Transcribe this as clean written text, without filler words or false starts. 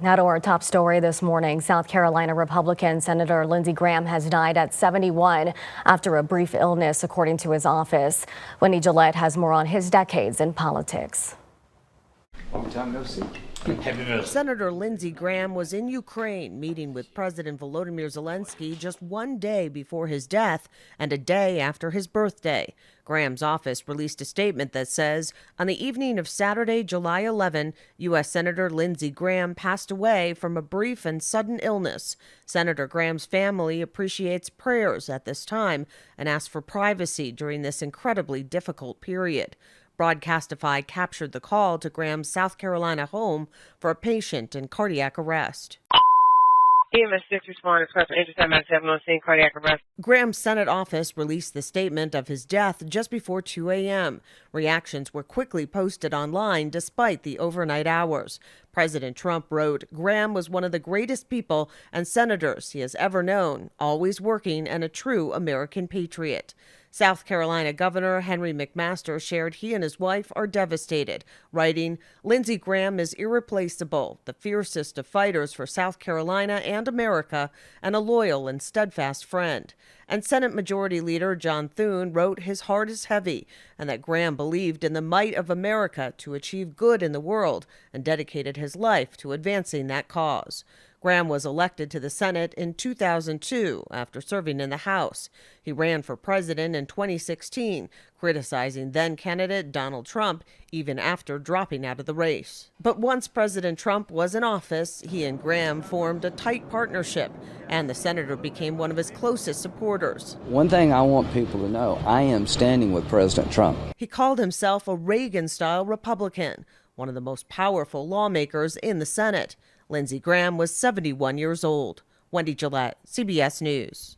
Now to our top story this morning. South Carolina Republican Senator Lindsey Graham has died at 71 after a brief illness, according to his office. Wendy Gillette has more on his decades in politics. Long time no see. Senator Lindsey Graham was in Ukraine meeting with President Volodymyr Zelensky just one day before his death and a day after his birthday. Graham's office released a statement that says, on the evening of Saturday, July 11, U.S. Senator Lindsey Graham passed away from a brief and sudden illness. Senator Graham's family appreciates prayers at this time and asks for privacy during this incredibly difficult period. Broadcastify captured the call to Graham's South Carolina home for a patient in cardiac arrest. EMS 6 responded, press intercept at 7 on scene, cardiac arrest. Graham's Senate office released the statement of his death just before 2 a.m. Reactions were quickly posted online despite the overnight hours. President Trump wrote, Graham was one of the greatest people and senators he has ever known, always working and a true American patriot. South Carolina Governor Henry McMaster shared he and his wife are devastated, writing, Lindsey Graham is irreplaceable, the fiercest of fighters for South Carolina and America, and a loyal and steadfast friend. And Senate Majority Leader John Thune wrote his heart is heavy, and that Graham believed in the might of America to achieve good in the world and dedicated his life to advancing that cause. Graham was elected to the Senate in 2002 after serving in the House. He ran for president in 2016, criticizing then-candidate Donald Trump even after dropping out of the race. But once President Trump was in office, he and Graham formed a tight partnership, and the senator became one of his closest supporters. One thing I want people to know, I am standing with President Trump. He called himself a Reagan-style Republican, one of the most powerful lawmakers in the Senate. Lindsey Graham was 71 years old. Wendy Gillette, CBS News.